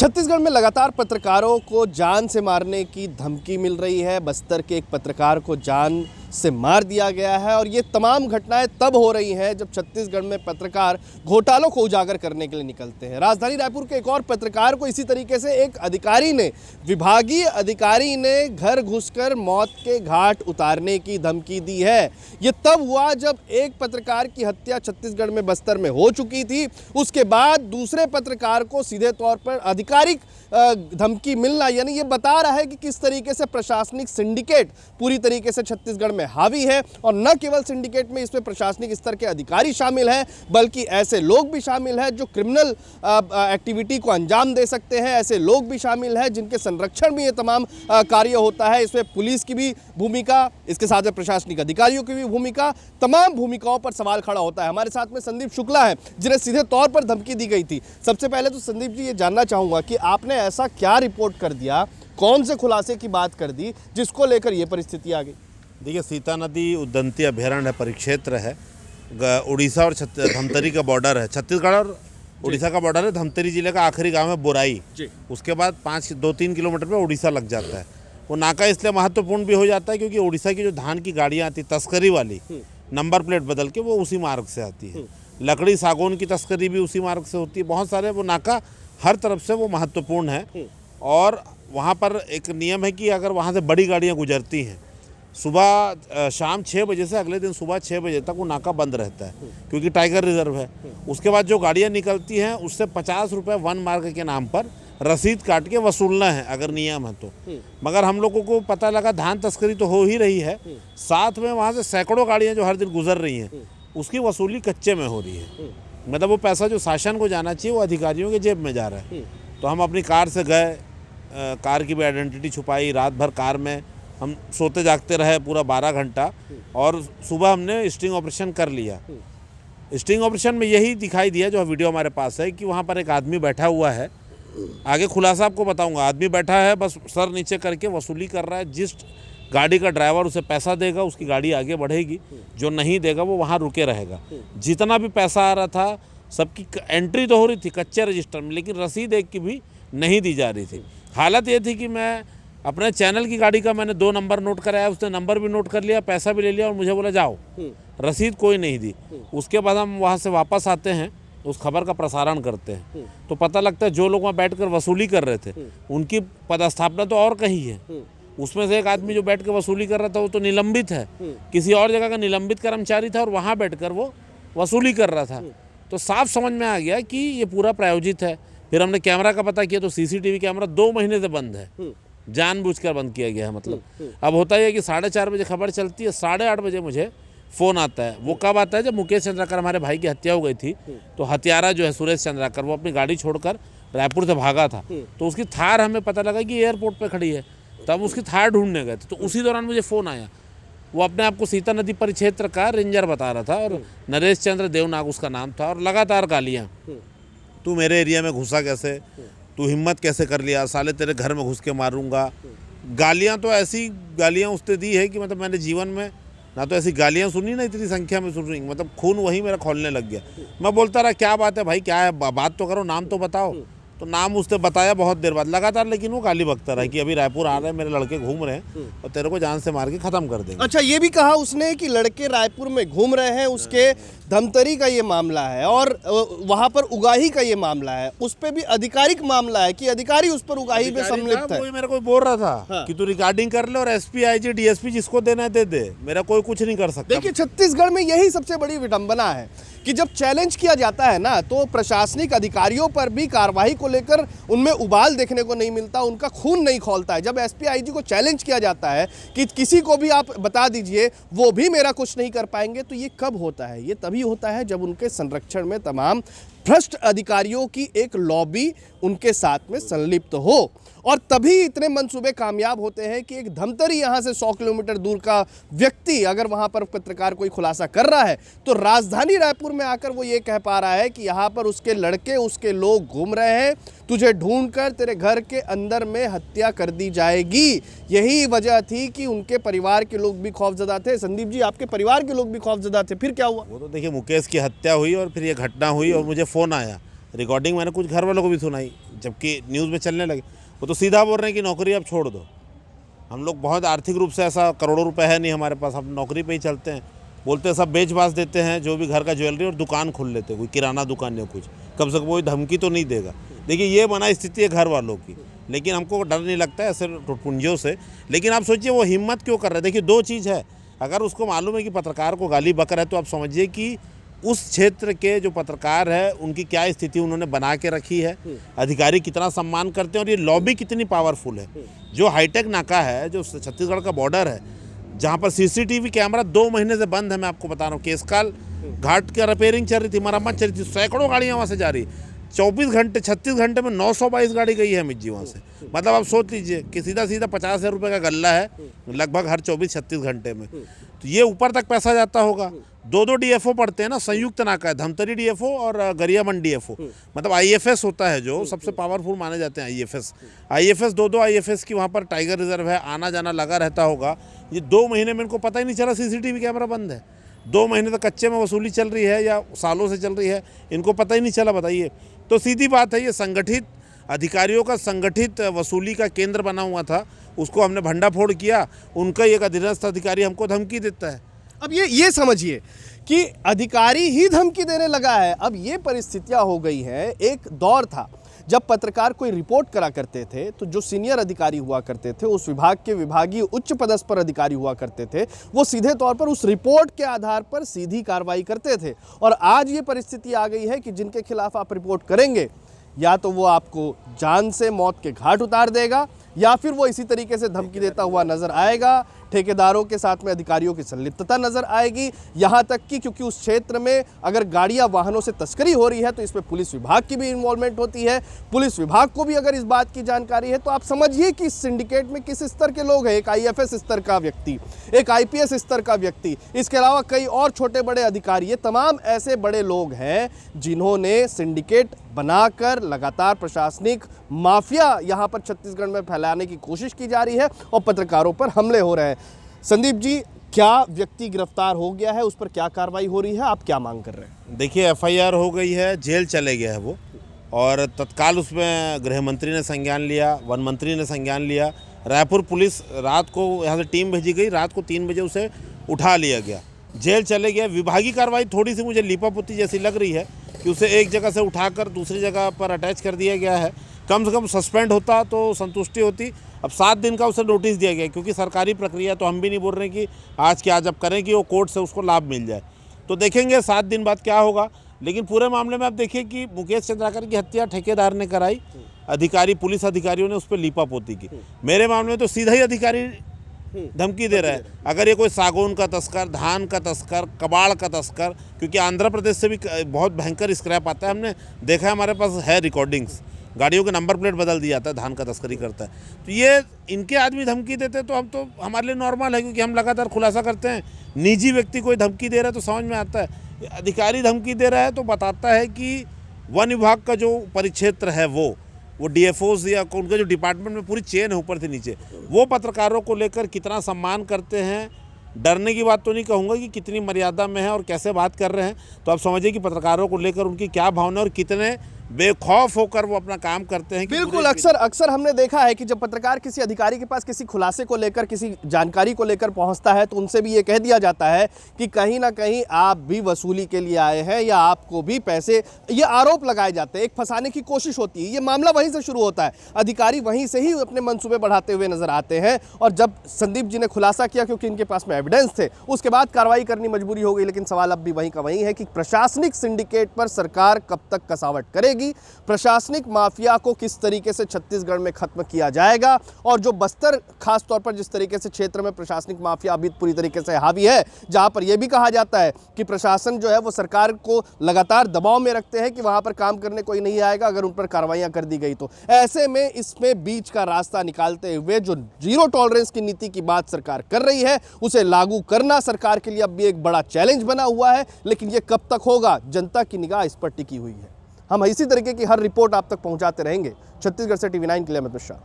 छत्तीसगढ़ में लगातार पत्रकारों को जान से मारने की धमकी मिल रही है। बस्तर के एक पत्रकार को जान से मार दिया गया है और ये तमाम घटनाएं तब हो रही हैं जब छत्तीसगढ़ में पत्रकार घोटालों को उजागर करने के लिए निकलते हैं। राजधानी रायपुर के एक और पत्रकार को इसी तरीके से एक अधिकारी ने, विभागीय अधिकारी ने घर घुसकर मौत के घाट उतारने की धमकी दी है। ये तब हुआ जब एक पत्रकार की हत्या छत्तीसगढ़ में बस्तर में हो चुकी थी। उसके बाद दूसरे पत्रकार को सीधे तौर पर आधिकारिक धमकी मिलना, यानी ये बता रहा है कि किस तरीके से प्रशासनिक सिंडिकेट पूरी तरीके से छत्तीसगढ़ में हावी है। और न केवल सिंडिकेट में इसमें प्रशासनिक स्तर के अधिकारी शामिल हैं, बल्कि ऐसे लोग भी शामिल हैं जो क्रिमिनल एक्टिविटी को अंजाम दे सकते हैं। ऐसे लोग भी शामिल हैं जिनके संरक्षण में ये तमाम कार्य होता है। इसमें पुलिस की भी भूमिका, इसके साथ में प्रशासनिक अधिकारियों की भी भूमिका, तमाम भूमिकाओं पर सवाल खड़ा होता है। हमारे साथ में संदीप शुक्ला है जिन्हें सीधे तौर पर धमकी दी गई थी। सबसे पहले तो संदीप जी, ये जानना चाहूंगा कि आपने ऐसा क्या रिपोर्ट कर दिया, कौन से खुलासे की बात कर दी जिसको लेकर ये परिस्थिति आ गई? देखिए, सीता नदी उद्दंती अभ्यारण्य परिक्षेत्र है। उड़ीसा और धमतरी का बॉर्डर है। छत्तीसगढ़ और उड़ीसा का बॉर्डर है। धमतरी जिले का आखिरी गांव है बोराई। उसके बाद 2-3 किलोमीटर पे उड़ीसा लग जाता है। वो नाका इसलिए महत्वपूर्ण भी हो जाता है क्योंकि उड़ीसा की जो धान की गाड़ियाँ आती तस्करी वाली, नंबर प्लेट बदल के, वो उसी मार्ग से आती है। लकड़ी सागौन की तस्करी भी उसी मार्ग से होती है। बहुत सारे, वो नाका हर तरफ से वो महत्वपूर्ण है। और वहाँ पर एक नियम है कि अगर वहाँ से बड़ी गाड़ियाँ गुजरती हैं, सुबह शाम 6 बजे से अगले दिन सुबह 6 बजे तक वो नाका बंद रहता है क्योंकि टाइगर रिजर्व है। उसके बाद जो गाड़ियाँ निकलती हैं उससे 50 रुपये वन मार्ग के नाम पर रसीद काट के वसूलना है अगर नियम है तो। मगर हम लोगों को पता लगा धान तस्करी तो हो ही रही है, साथ में वहाँ से सैकड़ों गाड़ियाँ जो हर दिन गुजर रही हैं उसकी वसूली कच्चे में हो रही है। मतलब वो पैसा जो शासन को जाना चाहिए वो अधिकारियों के जेब में जा रहा है। तो हम अपनी कार से गए, कार की भी आइडेंटिटी छुपाई, रात भर कार में हम सोते जागते रहे पूरा 12 घंटा, और सुबह हमने स्टिंग ऑपरेशन कर लिया। स्टिंग ऑपरेशन में यही दिखाई दिया जो वीडियो हमारे पास है कि वहाँ पर एक आदमी बैठा हुआ है। आगे खुलासा आपको बताऊंगा। आदमी बैठा है, बस सर नीचे करके वसूली कर रहा है। जिस गाड़ी का ड्राइवर उसे पैसा देगा उसकी गाड़ी आगे बढ़ेगी, जो नहीं देगा वो वहाँ रुके रहेगा। जितना भी पैसा आ रहा था सबकी एंट्री तो हो रही थी कच्चे रजिस्टर में, लेकिन रसीद एक की भी नहीं दी जा रही थी। हालत ये थी कि मैं अपने चैनल की गाड़ी का मैंने 2 नंबर नोट कराया, उसने नंबर भी नोट कर लिया, पैसा भी ले लिया और मुझे बोला जाओ। रसीद कोई नहीं दी। उसके बाद हम वहाँ से वापस आते हैं, उस खबर का प्रसारण करते हैं, तो पता लगता है जो लोग वहाँ बैठकर वसूली कर रहे थे उनकी पदस्थापना तो और कहीं है। उसमें से एक आदमी जो बैठ कर वसूली कर रहा था वो तो निलंबित है, किसी और जगह का निलंबित कर्मचारी था और वहाँ बैठकर वो वसूली कर रहा था। तो साफ समझ में आ गया कि ये पूरा प्रायोजित है। फिर हमने कैमरा का पता किया तो सीसीटीवी कैमरा 2 महीने से बंद है, जानबूझकर बंद किया गया है। मतलब अब होता है कि 4:30 बजे खबर चलती है, 8:30 बजे मुझे फ़ोन आता है। वो कब आता है? जब मुकेश चंद्राकर, हमारे भाई की हत्या हो गई थी, तो हत्यारा जो है सुरेश चंद्राकर, वो अपनी गाड़ी छोड़कर रायपुर से भागा था। तो उसकी थार हमें पता लगा कि एयरपोर्ट पे खड़ी है, तब उसकी थार ढूंढने गए थे। तो उसी दौरान मुझे फ़ोन आया। वो अपने आप को सीता नदी परिक्षेत्र का रेंजर बता रहा था और नरेश चंद्र देवनाग उसका नाम था। और लगातार गालियाँ, तू मेरे एरिया में घुसा कैसे, तू हिम्मत कैसे कर लिया, साले तेरे घर में घुस के मारूंगा। गालियाँ तो ऐसी गालियाँ उसने दी है कि मतलब मैंने जीवन में ना तो ऐसी गालियाँ सुनी ना इतनी संख्या में सुनी। मतलब खून वहीं मेरा खौलने लग गया। मैं बोलता रहा क्या बात है भाई, क्या है, बात तो करो, नाम तो बताओ। तो नाम उसने बताया बहुत देर बाद लगातार, लेकिन वो गाली बकता रहा कि अभी रायपुर आ रहे हैं, मेरे लड़के घूम रहे हैं और तेरे को जान से मार के ख़त्म कर देंगे। अच्छा, ये भी कहा उसने कि लड़के रायपुर में घूम रहे हैं, उसके धमतरी का ये मामला है और वहाँ पर उगाही का ये मामला है, उस पर भी आधिकारिक मामला है कि अधिकारी उस पर उगाही में सम्मिलित है। वही मेरे को बोल रहा था कि तू रिकॉर्डिंग कर ले और एसपी, आईजी, डीएसपी जिसको देना है दे दे, मेरा कोई कुछ नहीं कर सकता। देखिए, छत्तीसगढ़ में यही सबसे बड़ी विडंबना है कि जब चैलेंज किया जाता है ना, तो प्रशासनिक अधिकारियों पर भी कार्रवाई को लेकर उनमें उबाल देखने को नहीं मिलता, उनका खून नहीं खौलता है। जब एसपी, आईजी को चैलेंज किया जाता है कि किसी को भी आप बता दीजिए, वो भी मेरा कुछ नहीं कर पाएंगे, तो ये कब होता है? ये तभी होता है जब उनके संरक्षण में तमाम भ्रष्ट अधिकारियों की एक लॉबी उनके साथ में संलिप्त हो। और तभी इतने मंसूबे कामयाब होते हैं कि एक धमतरी यहाँ से 100 किलोमीटर दूर का व्यक्ति अगर वहाँ पर पत्रकार कोई खुलासा कर रहा है तो राजधानी रायपुर में आकर वो ये कह पा रहा है कि यहाँ पर उसके लड़के, उसके लोग घूम रहे हैं, तुझे ढूंढकर तेरे घर के अंदर में हत्या कर दी जाएगी। यही वजह थी कि उनके परिवार के लोग भी खौफजदा थे। संदीप जी, आपके परिवार के लोग भी खौफजदा थे, फिर क्या हुआ? वो तो देखिए, मुकेश की हत्या हुई और फिर ये घटना हुई और मुझे फ़ोन आया रिकॉर्डिंग मैंने कुछ घर वालों को भी सुनाई, जबकि न्यूज़ में चलने लगे। वो तो सीधा बोल रहे हैं कि नौकरी अब छोड़ दो, हम लोग बहुत आर्थिक रूप से ऐसा करोड़ों रुपए है नहीं हमारे पास, हम नौकरी पे ही चलते हैं। बोलते हैं सब बेच बाच देते हैं जो भी घर का ज्वेलरी, और दुकान खोल लेते हैं, कोई किराना दुकान या कुछ, कम से कम कोई धमकी तो नहीं देगा। देखिए ये बना स्थिति है घर वालों की, लेकिन हमको डर नहीं लगता है ऐसे टुटपुंजियों से। लेकिन आप सोचिए वो हिम्मत क्यों कर रहे हैं। देखिए दो चीज़ है, अगर उसको मालूम है कि पत्रकार को गाली बक रहा है तो आप समझिए कि उस क्षेत्र के जो पत्रकार है उनकी क्या स्थिति उन्होंने बना के रखी है, अधिकारी कितना सम्मान करते हैं, और ये लॉबी कितनी पावरफुल है। जो हाईटेक नाका है, जो छत्तीसगढ़ का बॉर्डर है, जहाँ पर सीसीटीवी कैमरा 2 महीने से बंद है, मैं आपको बता रहा हूँ। केसकाल घाट का रिपेयरिंग चल रही थी, मरम्मत चल रही थी, सैकड़ों गाड़ियाँ वहाँ से जा रही, 24 घंटे 36 घंटे में 922 गाड़ी गई है अमित जी वहाँ से। मतलब आप सोच लीजिए कि सीधा 50,000 रुपये का गल्ला है लगभग हर 24-36 घंटे में, तो ये ऊपर तक पैसा जाता होगा। 2 डीएफओ पड़ते हैं ना, संयुक्त नाका है, धमतरी डीएफओ और गरियाबंद डीएफओ, मतलब आईएफएस होता है जो सबसे पावरफुल माने जाते हैं। आईएफएस 2 आईएफएस की वहाँ पर टाइगर रिजर्व है, आना जाना लगा रहता होगा। ये 2 महीने में इनको पता ही नहीं चला सीसीटीवी कैमरा बंद है। 2 महीने तक कच्चे में वसूली चल रही है या सालों से चल रही है, इनको पता ही नहीं चला, बताइए। तो सीधी बात है, ये संगठित अधिकारियों का संगठित वसूली का केंद्र बना हुआ था, उसको हमने भंडाफोड़ किया। उनका एक अधीनस्थ अधिकारी हमको धमकी देता है। अब ये समझिए कि अधिकारी ही धमकी देने लगा है। अब ये परिस्थितियां हो गई हैं। एक दौर था जब पत्रकार कोई रिपोर्ट करा करते थे तो जो सीनियर अधिकारी हुआ करते थे, उस विभाग के विभागीय उच्च पदस्थ पर अधिकारी हुआ करते थे, वो सीधे तौर पर उस रिपोर्ट के आधार पर सीधी कार्रवाई करते थे। और आज ये परिस्थिति आ गई है कि जिनके खिलाफ आप रिपोर्ट करेंगे या तो वो आपको जान से मौत के घाट उतार देगा, या फिर वो इसी तरीके से धमकी देता हुआ नजर आएगा। ठेकेदारों के साथ में अधिकारियों की संलिप्तता नजर आएगी। यहाँ तक कि क्योंकि उस क्षेत्र में अगर गाड़ियाँ वाहनों से तस्करी हो रही है तो इसमें पुलिस विभाग की भी इन्वॉल्वमेंट होती है। पुलिस विभाग को भी अगर इस बात की जानकारी है तो आप समझिए कि इस सिंडिकेट में किस स्तर के लोग हैं। एक आईएफएस स्तर का व्यक्ति, एक आईपीएस स्तर का व्यक्ति, इसके अलावा कई और छोटे बड़े अधिकारी, ये तमाम ऐसे बड़े लोग हैं जिन्होंने सिंडिकेट बनाकर लगातार प्रशासनिक माफिया यहाँ पर छत्तीसगढ़ में फैलाने की कोशिश की जा रही है और पत्रकारों पर हमले हो रहे हैं। संदीप जी, क्या व्यक्ति गिरफ्तार हो गया है, उस पर क्या कार्रवाई हो रही है, आप क्या मांग कर रहे हैं? देखिए एफआईआर हो गई है, जेल चले गया है वो, और तत्काल उसमें गृह मंत्री ने संज्ञान लिया, वन मंत्री ने संज्ञान लिया। रायपुर पुलिस रात को यहाँ से टीम भेजी गई, रात को 3 बजे उसे उठा लिया गया, जेल चले गया। विभागीय कार्रवाई थोड़ी सी मुझे लीपापोती जैसी लग रही है कि उसे एक जगह से उठाकर दूसरी जगह पर अटैच कर दिया गया है। कम से कम सस्पेंड होता तो संतुष्टि होती। अब 7 दिन का उसे नोटिस दिया गया, क्योंकि सरकारी प्रक्रिया, तो हम भी नहीं बोल रहे कि आज के आज अब करें कि वो कोर्ट से उसको लाभ मिल जाए। तो देखेंगे 7 दिन बाद क्या होगा। लेकिन पूरे मामले में आप देखिए कि मुकेश चंद्राकर की हत्या ठेकेदार ने कराई, अधिकारी, पुलिस अधिकारियों ने उस पर लीपापोती की। मेरे मामले में तो सीधा ही अधिकारी धमकी दे रहा है। अगर ये कोई सागौन का तस्कर, धान का तस्कर, कबाड़ का तस्कर, क्योंकि आंध्र प्रदेश से भी बहुत भयंकर स्क्रैप आता है, हमने देखा है, हमारे पास है रिकॉर्डिंग्स, गाड़ियों के नंबर प्लेट बदल दिया जाता है, धान का तस्करी करता है। तो ये इनके आदमी धमकी देते तो हम तो हमारे लिए नॉर्मल है, क्योंकि हम लगातार खुलासा करते हैं। निजी व्यक्ति कोई धमकी दे रहा है तो समझ में आता है। अधिकारी धमकी दे रहा है तो बताता है कि वन विभाग का जो परिक्षेत्र है वो डीएफओस या उनके जो डिपार्टमेंट में पूरी चेन है ऊपर से नीचे, वो पत्रकारों को लेकर कितना सम्मान करते हैं। डरने की बात तो नहीं कहूँगा कि कितनी मर्यादा में है और कैसे बात कर रहे हैं। तो आप समझिए कि पत्रकारों को लेकर उनकी क्या भावना और कितने बेखौफ होकर वो अपना काम करते हैं। बिल्कुल, अक्सर हमने देखा है कि जब पत्रकार किसी अधिकारी के पास किसी खुलासे को लेकर, किसी जानकारी को लेकर पहुंचता है तो उनसे भी ये कह दिया जाता है कि कहीं ना कहीं आप भी वसूली के लिए आए हैं या आपको भी पैसे, ये आरोप लगाए जाते हैं, एक फंसाने की कोशिश होती है। ये मामला वहीं से शुरू होता है, अधिकारी वहीं से ही अपने मंसूबे बढ़ाते हुए नजर आते हैं। और जब संदीप जी ने खुलासा किया, क्योंकि इनके पास में एविडेंस थे, उसके बाद कार्रवाई करनी मजबूरी हो गई। लेकिन सवाल अब भी वहीं का वहीं है कि प्रशासनिक सिंडिकेट पर सरकार कब तक कसावट करेगी, प्रशासनिक माफिया को किस तरीके से छत्तीसगढ़ में खत्म किया जाएगा। और जो बस्तर खास तौर पर जिस तरीके से क्षेत्र में प्रशासनिक माफिया अभी पूरी तरीके से हावी है, जहां पर यह भी कहा जाता है कि प्रशासन जो है वो सरकार को लगातार दबाव में रखते हैं कि वहां पर काम करने कोई नहीं आएगा अगर उन पर कार्रवाइयां कर दी गई तो। ऐसे में इसमें बीच का रास्ता निकालते हुए जो जीरो टॉलरेंस की नीति की बात सरकार कर रही है, उसे लागू करना सरकार के लिए अब भी एक बड़ा चैलेंज बना हुआ है। लेकिन यह कब तक होगा, जनता की निगाह इस पर टिकी हुई है। हम इसी तरीके की हर रिपोर्ट आप तक पहुंचाते रहेंगे। छत्तीसगढ़ से TV9 के लिए अमित मिश्रा।